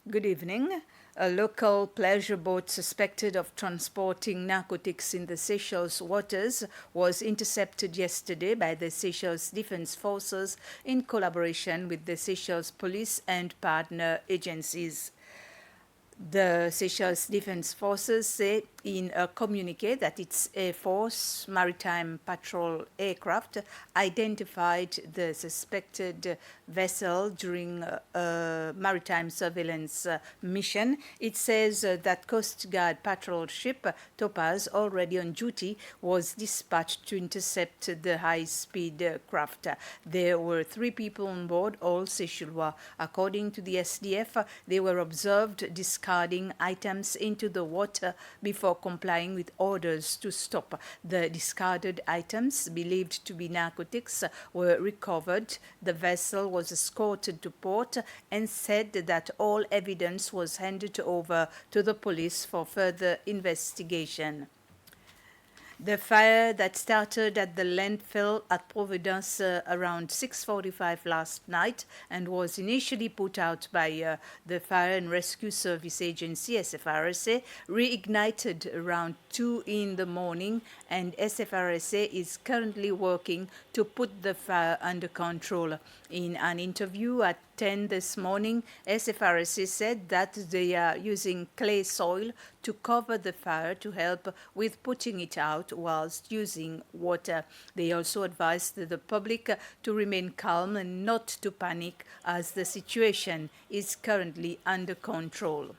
Good evening. A local pleasure boat suspected of transporting narcotics in the Seychelles waters was intercepted yesterday by the Seychelles Defense Forces in collaboration with the Seychelles Police and partner agencies. The Seychelles Defense Forces say in a communique that its Air Force Maritime Patrol aircraft identified the suspected vessel during a maritime surveillance mission. It says that Coast Guard patrol ship Topaz, already on duty, was dispatched to intercept the high-speed craft. There were 3 people on board, all Seychellois. According to the SDF, they were observed discarding items into the water before complying with orders to stop. The discarded items, believed to be narcotics, were recovered. The vessel was escorted to port and said that all evidence was handed over to the police for further investigation. The fire that started at the landfill at Providence around 6:45 last night and was initially put out by the Fire and Rescue Service Agency, SFRSA, reignited around 2 in the morning, and SFRSA is currently working to put the fire under control. In an interview at 10 this morning, SFRSA said that they are using clay soil to cover the fire to help with putting it out whilst using water. They also advised the public to remain calm and not to panic as the situation is currently under control.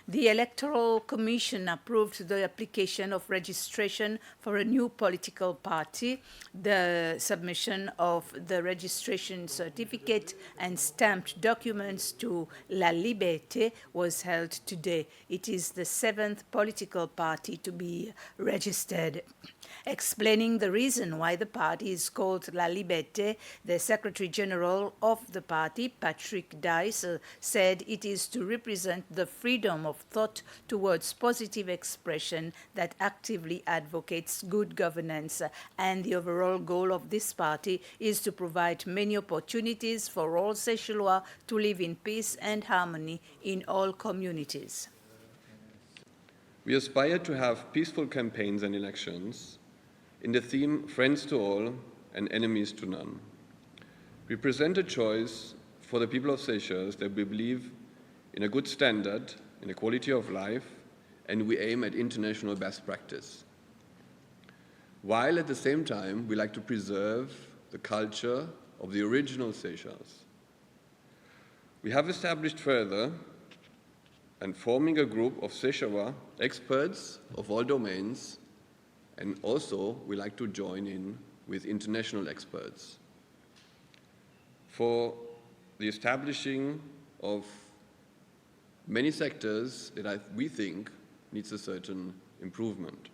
The Electoral Commission approved the application of registration for a new political party. The submission of the registration certificate and stamped documents to La Liberté was held today. It is the 7th political party to be registered. Explaining the reason why the party is called La Liberté, the Secretary General of the party, Patrick Dice, said it is to represent the freedom of thought towards positive expression that actively advocates good governance, and the overall goal of this party is to provide many opportunities for all Seychellois to live in peace and harmony in all communities. We aspire to have peaceful campaigns and elections in the theme Friends to All and Enemies to None. We present a choice for the people of Seychelles that we believe in a good standard, in a quality of life, and we aim at international best practice. While at the same time, we like to preserve the culture of the original Seychelles. We have established further and forming a group of Seychellois experts of all domains, and also we like to join in with international experts for the establishing of many sectors that we think needs a certain improvement.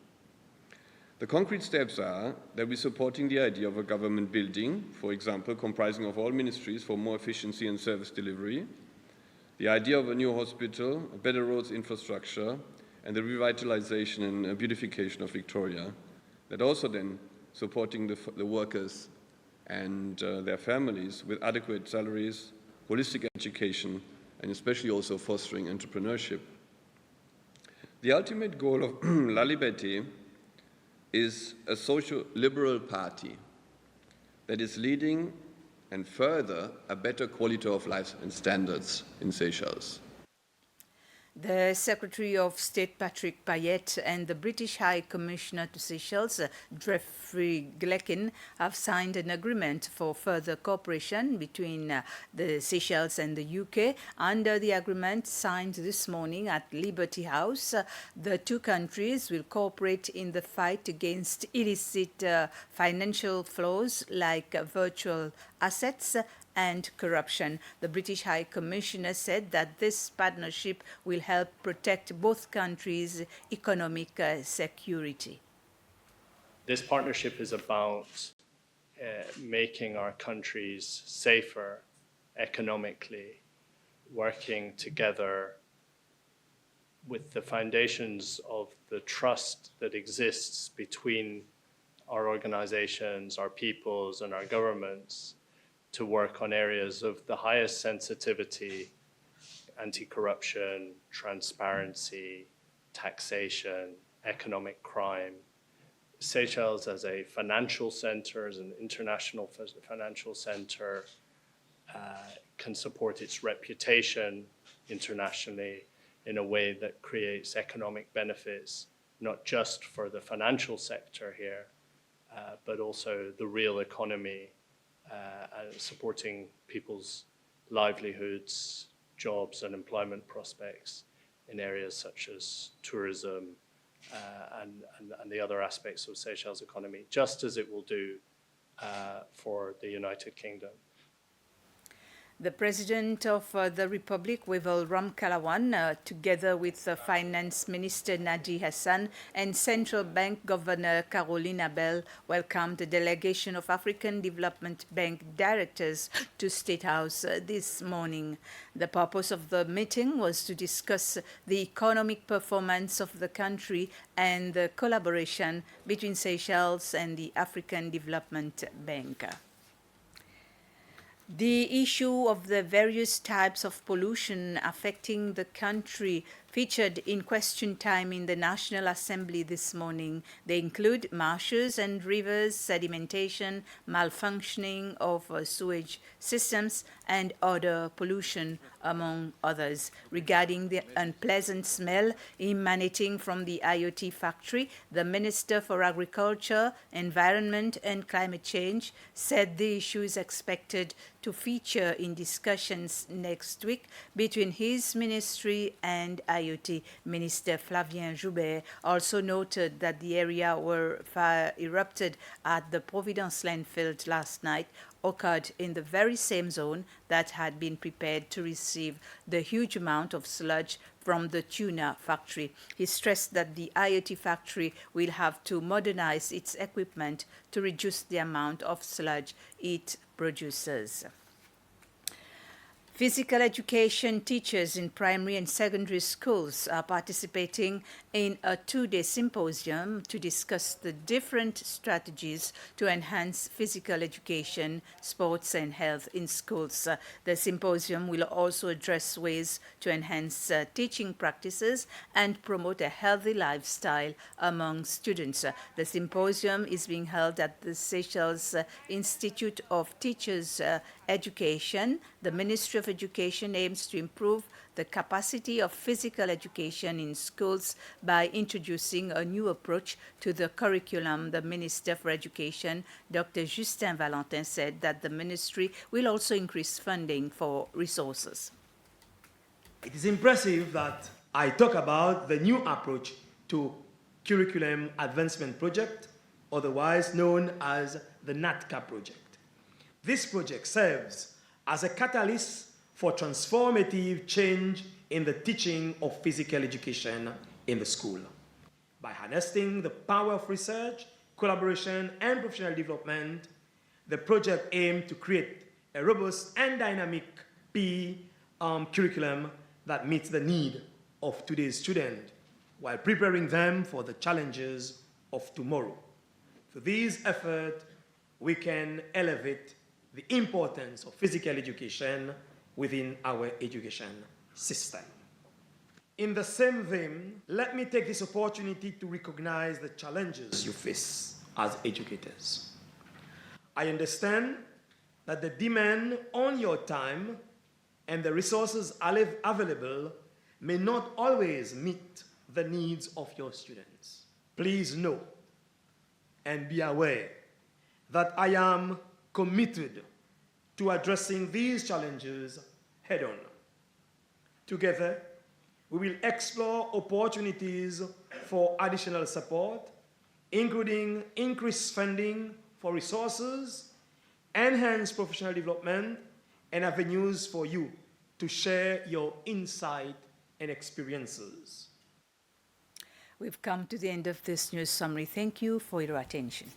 The concrete steps are that we're supporting the idea of a government building, for example, comprising of all ministries for more efficiency and service delivery, the idea of a new hospital, a better roads infrastructure, and the revitalization and beautification of Victoria, that also then supporting the workers and their families with adequate salaries, holistic education, and especially also fostering entrepreneurship. The ultimate goal of La Liberté is a social liberal party that is leading and further a better quality of life and standards in Seychelles. The Secretary of State Patrick Payet and the British High Commissioner to Seychelles, Geoffrey Gleckin, have signed an agreement for further cooperation between the Seychelles and the UK. Under the agreement signed this morning at Liberty House, the 2 countries will cooperate in the fight against illicit financial flows like virtual assets and corruption. The British High Commissioner said that this partnership will help protect both countries' economic security. This partnership is about making our countries safer economically, working together with the foundations of the trust that exists between our organizations, our peoples, and our governments to work on areas of the highest sensitivity anti-corruption, transparency, taxation, economic crime. Seychelles as a financial center, as an international financial center, can support its reputation internationally in a way that creates economic benefits, not just for the financial sector here, but also the real economy, and supporting people's livelihoods, jobs, and employment prospects in areas such as tourism and the other aspects of Seychelles' economy, just as it will do for the United Kingdom. The President of the Republic, Wavel Ramkalawan, together with Finance Minister Nadi Hassan and Central Bank Governor Caroline Abel, welcomed the delegation of African Development Bank directors to State House this morning. The purpose of the meeting was to discuss the economic performance of the country and the collaboration between Seychelles and the African Development Bank. The issue of the various types of pollution affecting the country featured in question time in the National Assembly this morning. They include marshes and rivers, sedimentation, malfunctioning of sewage systems, and other pollution, among others. Regarding the unpleasant smell emanating from the IoT factory, the Minister for Agriculture, Environment and Climate Change said the issue is expected to feature in discussions next week between his ministry and IoT. Minister Flavien Joubert also noted that the area where fire erupted at the Providence Landfill last night occurred in the very same zone that had been prepared to receive the huge amount of sludge from the tuna factory. He stressed that the IoT factory will have to modernize its equipment to reduce the amount of sludge it produces. Physical education teachers in primary and secondary schools are participating in a two-day symposium to discuss the different strategies to enhance physical education, sports and health in schools. The symposium will also address ways to enhance teaching practices and promote a healthy lifestyle among students. The symposium is being held at the Seychelles Institute of Teachers Education. The Ministry of Education aims to improve the capacity of physical education in schools by introducing a new approach to the curriculum. The Minister for Education, Dr. Justin Valentin, said that the ministry will also increase funding for resources. It is impressive that I talk about the new approach to Curriculum Advancement Project, otherwise known as the NATCA project. This project serves as a catalyst for transformative change in the teaching of physical education in the school. By harnessing the power of research, collaboration, and professional development, the project aimed to create a robust and dynamic PE curriculum that meets the need of today's student while preparing them for the challenges of tomorrow. Through this effort, we can elevate the importance of physical education within our education system. In the same vein, let me take this opportunity to recognize the challenges you face as educators. I understand that the demand on your time and the resources available may not always meet the needs of your students. Please know and be aware that I am committed to addressing these challenges head-on. Together, we will explore opportunities for additional support, including increased funding for resources, enhanced professional development, and avenues for you to share your insight and experiences. We've come to the end of this news summary. Thank you for your attention.